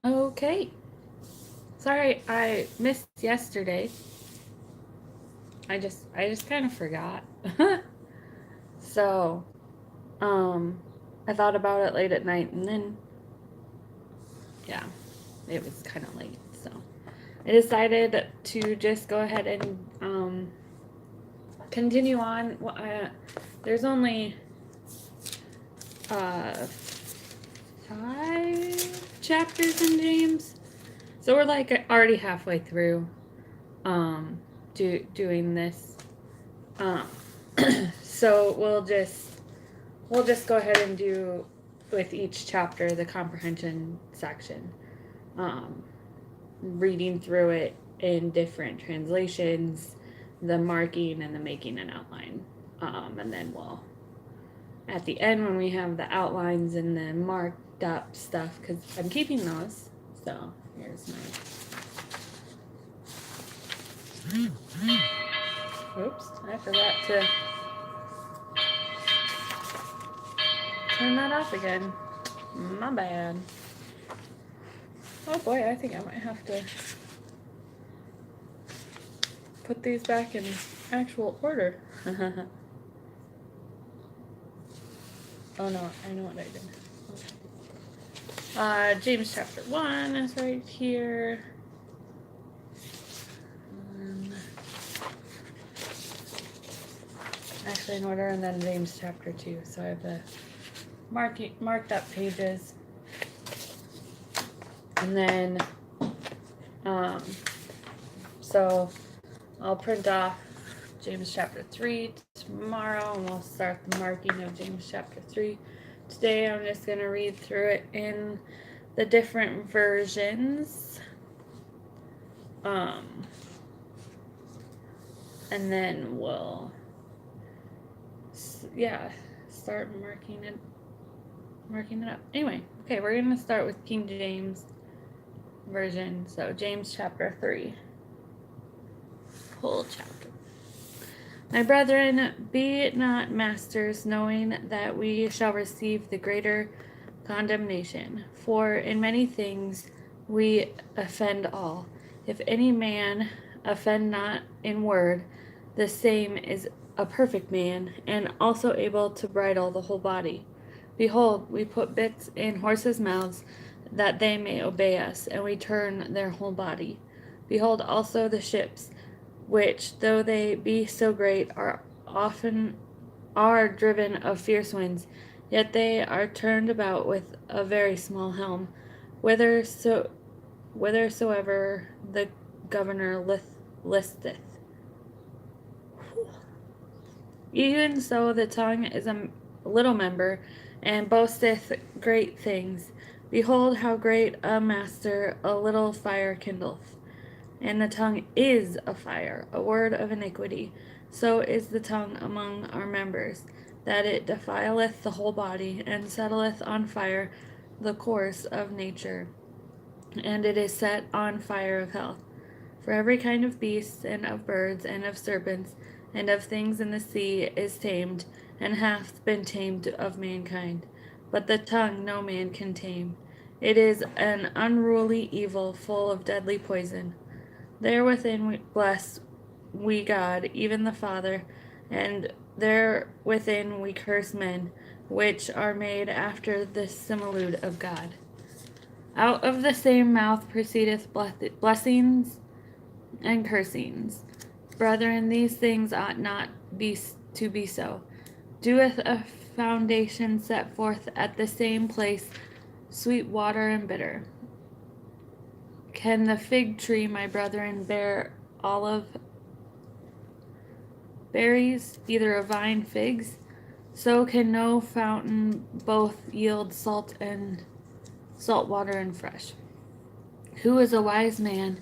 Okay. Sorry I missed yesterday. I just kind of forgot. So, um I thought about it late at night and then yeah, it was kind of late. So, I decided to just go ahead and continue on. There's only uh 5 chapters in James. So we're like already halfway through um doing this. Um so we'll just go ahead and do with each chapter the comprehension section. Um reading through it in different translations, the marking and the making an outline. And then we'll at the end when we have the outlines and the marked up stuff because I'm keeping those. So here's my. Oops, I forgot to turn that off again. My bad. Oh boy, I think I might have to put these back in actual order. Oh no, I know what I did. James chapter 1 is right here. Um, actually, in order, and then James chapter 2. So I have the marked up pages. And then, um, so I'll print off James chapter 3 tomorrow, and we'll start the marking of James chapter 3. Today I'm just going to read through it in the different versions. And then we'll, start marking it up. Anyway, okay, we're going to start with King James version. So James chapter 3. Whole chapter. My brethren, be not masters, knowing that we shall receive the greater condemnation. For in many things we offend all. If any man offend not in word, the same is a perfect man, and also able to bridle the whole body. Behold, we put bits in horses' mouths, that they may obey us, and we turn their whole body. Behold also the ships, which, though they be so great, are driven of fierce winds, yet they are turned about with a very small helm, whithersoever the governor listeth. Even so, the tongue is a little member, and boasteth great things. Behold, how great a master a little fire kindleth. And the tongue is a fire, a word of iniquity. So is the tongue among our members, that it defileth the whole body, and settleth on fire the course of nature, and it is set on fire of hell. For every kind of beasts, and of birds, and of serpents, and of things in the sea is tamed, and hath been tamed of mankind. But the tongue no man can tame. It is an unruly evil, full of deadly poison. Therewithin we bless we God, even the Father, and therewithin we curse men, which are made after the similitude of God. Out of the same mouth proceedeth blessings and cursings. Brethren, these things ought not to be so. Doeth a foundation set forth at the same place sweet water and bitter? Can the fig tree, my brethren, bear olive berries, either a vine figs? So can no fountain both yield salt water and fresh. Who is a wise man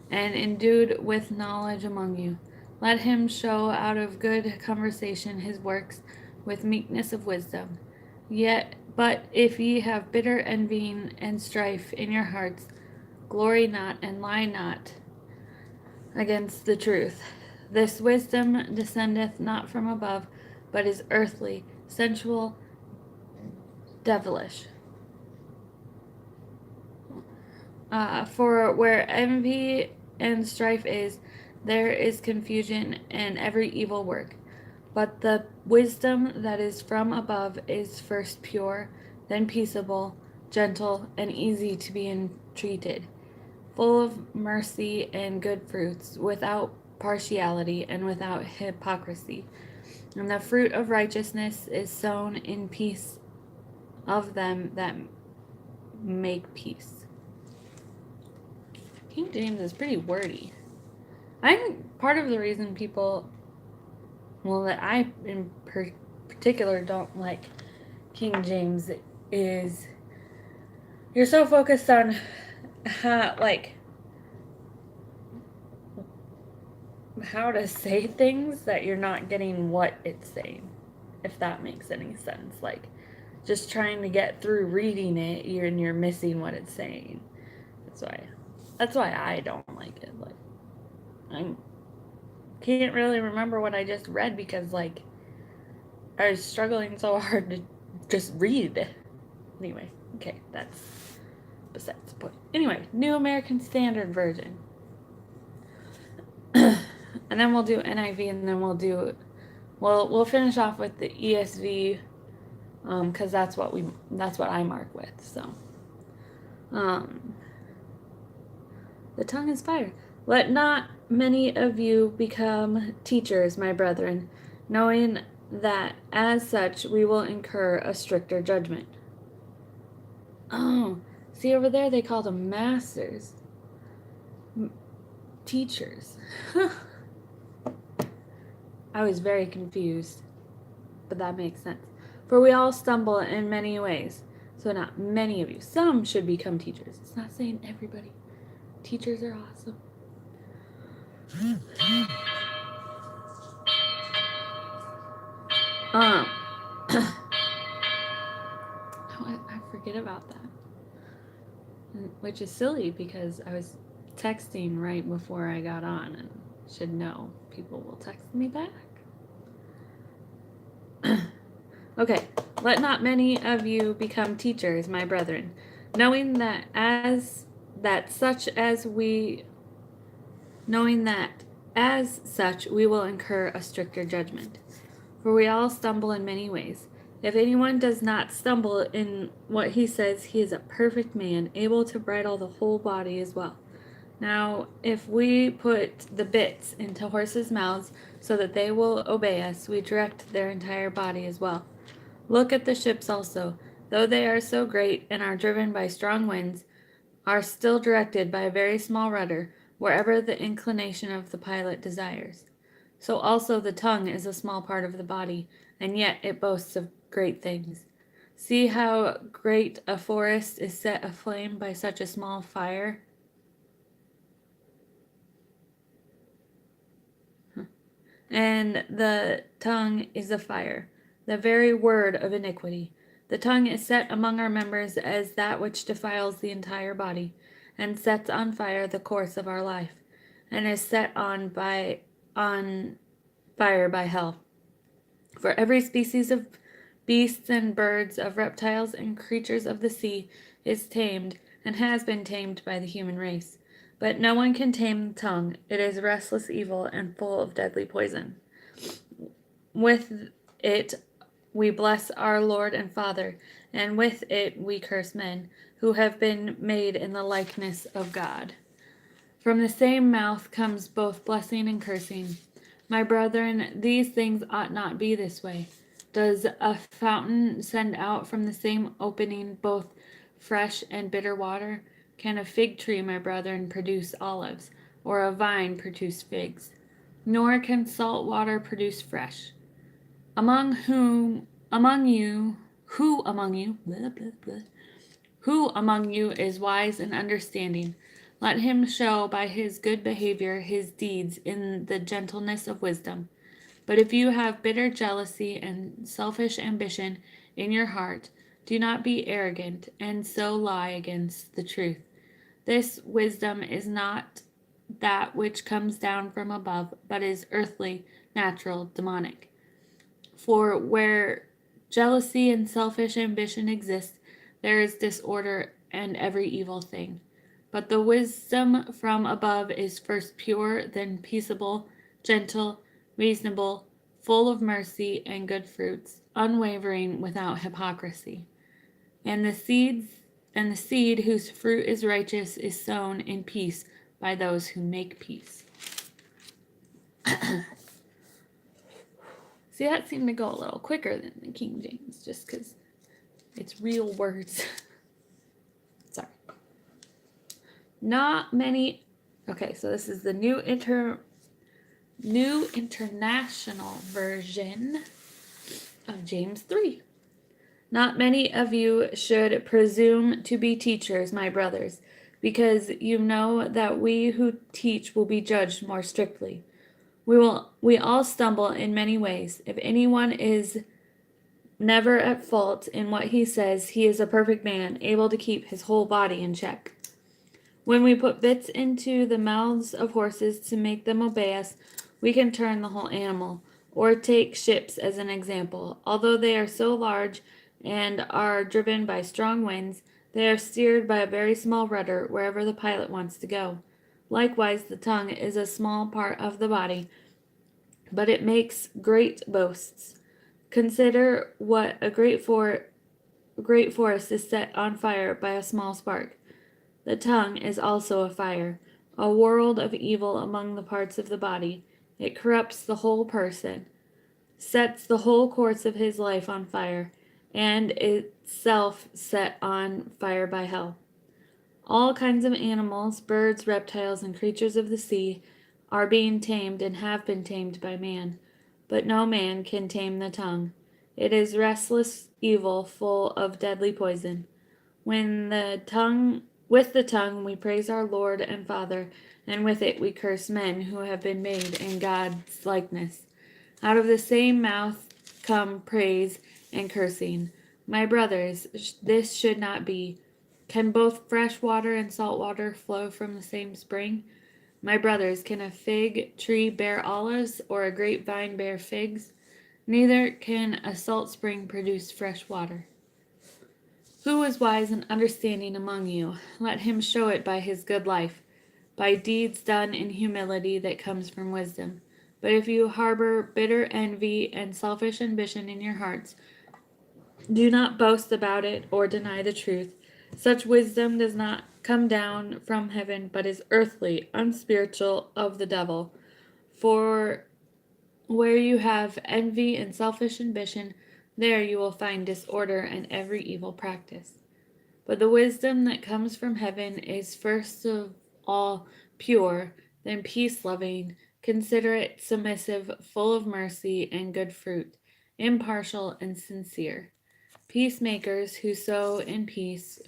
and endued with knowledge among you? Let him show out of good conversation his works with meekness of wisdom. But if ye have bitter envying and strife in your hearts, glory not and lie not against the truth. This wisdom descendeth not from above, but is earthly, sensual, devilish. For where envy and strife is, there is confusion and every evil work. But the wisdom that is from above is first pure, then peaceable, gentle, and easy to be entreated, full of mercy and good fruits, without partiality and without hypocrisy. And the fruit of righteousness is sown in peace of them that make peace. King James is pretty wordy. I'm part of the reason people, well, that I in particular don't like King James is you're so focused on how to say things that you're not getting what it's saying, if that makes any sense. Like, just trying to get through reading it, you're missing what it's saying. That's why I don't like it. Like, I can't really remember what I just read because like I was struggling so hard to just read. Anyway, okay, that's besides the point. Anyway, New American Standard Version. And then we'll do NIV, and then we'll finish off with the ESV, because that's what I mark with. So, the tongue is fire. Let not many of you become teachers, my brethren, knowing that as such we will incur a stricter judgment. Oh, see over there they call them masters. Teachers. I was very confused, but that makes sense. For we all stumble in many ways. So not many of you. Some should become teachers. It's not saying everybody. Teachers are awesome. I forget about that. Which is silly because I was texting right before I got on and should know people will text me back. Okay, let not many of you become teachers, my brethren, knowing that as such we will incur a stricter judgment. For we all stumble in many ways. If anyone does not stumble in what he says, he is a perfect man, able to bridle the whole body as well. Now, if we put the bits into horses' mouths so that they will obey us, we direct their entire body as well. Look at the ships also, though they are so great and are driven by strong winds, are still directed by a very small rudder, wherever the inclination of the pilot desires. So also the tongue is a small part of the body, and yet it boasts of great things. See how great a forest is set aflame by such a small fire? And the tongue is a fire, the very word of iniquity. The tongue is set among our members as that which defiles the entire body, and sets on fire the course of our life, and is set on fire by hell. For every species of beasts and birds, of reptiles and creatures of the sea, is tamed, and has been tamed by the human race. But no one can tame the tongue. It is restless evil and full of deadly poison. With it we bless our Lord and Father, and with it we curse men, who have been made in the likeness of God. From the same mouth comes both blessing and cursing. My brethren, these things ought not be this way. Does a fountain send out from the same opening both fresh and bitter water? Can a fig tree, my brethren, produce olives, or a vine produce figs? Nor can salt water produce fresh. Who among you is wise and understanding? Let him show by his good behavior his deeds in the gentleness of wisdom. But if you have bitter jealousy and selfish ambition in your heart, do not be arrogant, and so lie against the truth. This wisdom is not that which comes down from above, but is earthly, natural, demonic. For where jealousy and selfish ambition exist, there is disorder and every evil thing. But the wisdom from above is first pure, then peaceable, gentle, reasonable, full of mercy and good fruits, unwavering, without hypocrisy. And the seed whose fruit is righteous is sown in peace by those who make peace. See, that seemed to go a little quicker than the King James, just because it's real words. Sorry. Not many. Okay, so this is the New International Version of James 3. Not many of you should presume to be teachers, my brothers, because you know that we who teach will be judged more strictly. We all stumble in many ways. If anyone is never at fault in what he says, he is a perfect man, able to keep his whole body in check. When we put bits into the mouths of horses to make them obey us, we can turn the whole animal. Or take ships as an example. Although they are so large and are driven by strong winds, they are steered by a very small rudder wherever the pilot wants to go. Likewise, the tongue is a small part of the body, but it makes great boasts. Consider what a great forest is set on fire by a small spark. The tongue is also a fire, a world of evil among the parts of the body. It corrupts the whole person, sets the whole course of his life on fire, and itself set on fire by hell. All kinds of animals, birds, reptiles, and creatures of the sea are being tamed and have been tamed by man, but no man can tame the tongue. It is restless evil, full of deadly poison. With the tongue we praise our Lord and Father, and with it we curse men who have been made in God's likeness. Out of the same mouth come praise and cursing. My brothers, this should not be. Can both fresh water and salt water flow from the same spring? My brothers, can a fig tree bear olives, or a grapevine bear figs? Neither can a salt spring produce fresh water. Who is wise and understanding among you? Let him show it by his good life, by deeds done in humility that comes from wisdom. But if you harbor bitter envy and selfish ambition in your hearts, do not boast about it or deny the truth. Such wisdom does not come down from heaven, but is earthly, unspiritual, of the devil. For where you have envy and selfish ambition, there you will find disorder and every evil practice. But the wisdom that comes from heaven is first of all pure, then peace-loving, considerate, submissive, full of mercy and good fruit, impartial and sincere. Peacemakers who sow in peace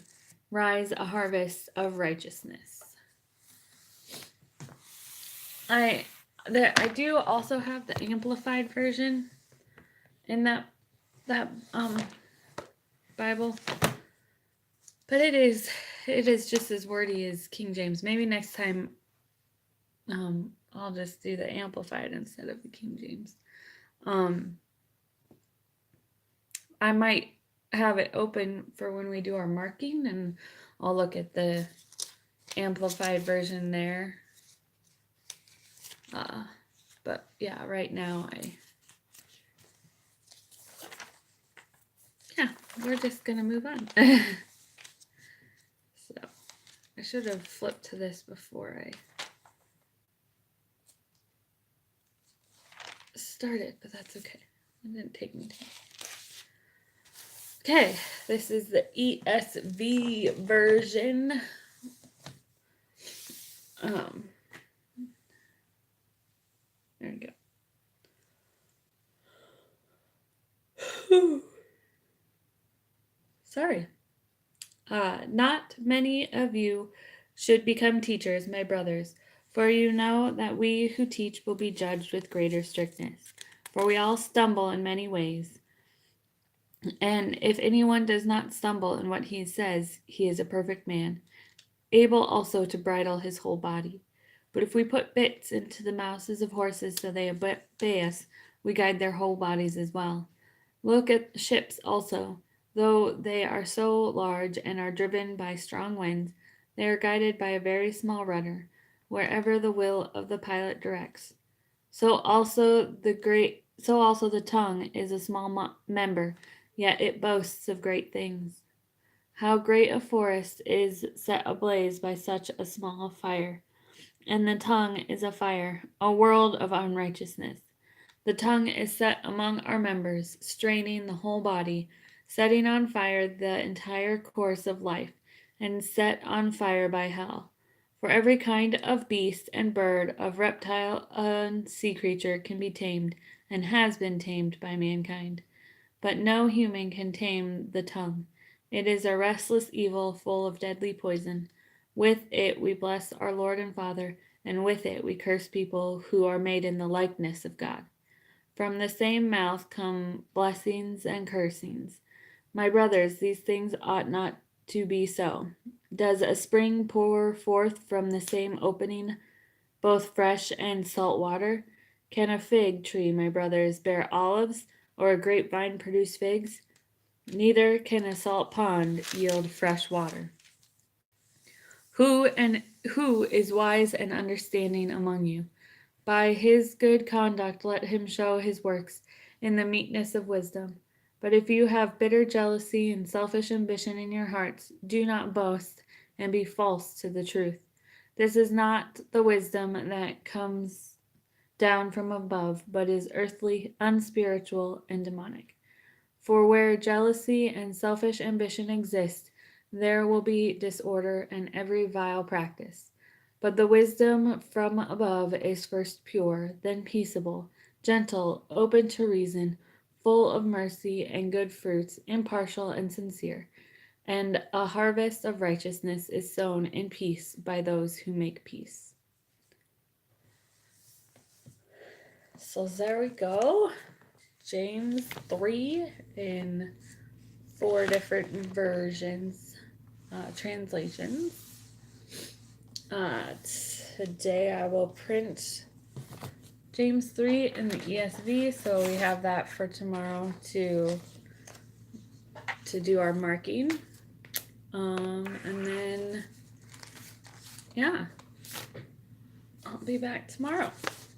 rise a harvest of righteousness. I do also have the amplified version in that Bible, but it is just as wordy as King James. Maybe next time I'll just do the amplified instead of the King James. I might have it open for when we do our marking, and I'll look at the amplified version there. But yeah, right now we're just gonna move on. So I should have flipped to this before I started, but that's okay. It didn't take me time. Okay, this is the ESV version. There we go. Sorry. Not many of you should become teachers, my brothers, for you know that we who teach will be judged with greater strictness. For we all stumble in many ways. And if anyone does not stumble in what he says, he is a perfect man, able also to bridle his whole body. But if we put bits into the mouths of horses so they obey us, we guide their whole bodies as well. Look at ships also. Though they are so large and are driven by strong winds, They are guided by a very small rudder, wherever the will of the pilot directs. So also the tongue is a small member, yet it boasts of great things. How great a forest is set ablaze by such a small fire! And the tongue is a fire, a world of unrighteousness. The tongue is set among our members, straining the whole body, setting on fire the entire course of life, and set on fire by hell. For every kind of beast and bird, of reptile and sea creature can be tamed, and has been tamed by mankind. But no human can tame the tongue. It is a restless evil full of deadly poison. With it we bless our Lord and Father, and with it we curse people who are made in the likeness of God. From the same mouth come blessings and cursings. My brothers, these things ought not to be so. Does a spring pour forth from the same opening both fresh and salt water? Can a fig tree, my brothers, bear olives, or a grapevine produce figs? Neither can a salt pond yield fresh water. Who is wise and understanding among you? By his good conduct let him show his works in the meekness of wisdom. But if you have bitter jealousy and selfish ambition in your hearts, do not boast and be false to the truth. This is not the wisdom that comes down from above, but is earthly, unspiritual, and demonic. For where jealousy and selfish ambition exist, there will be disorder and every vile practice. But the wisdom from above is first pure, then peaceable, gentle, open to reason, full of mercy and good fruits, impartial and sincere. And a harvest of righteousness is sown in peace by those who make peace. So there we go. James 3 in 4 different versions, translations. Today I will print James 3 in the ESV, so we have that for tomorrow to do our marking. And then, yeah, I'll be back tomorrow.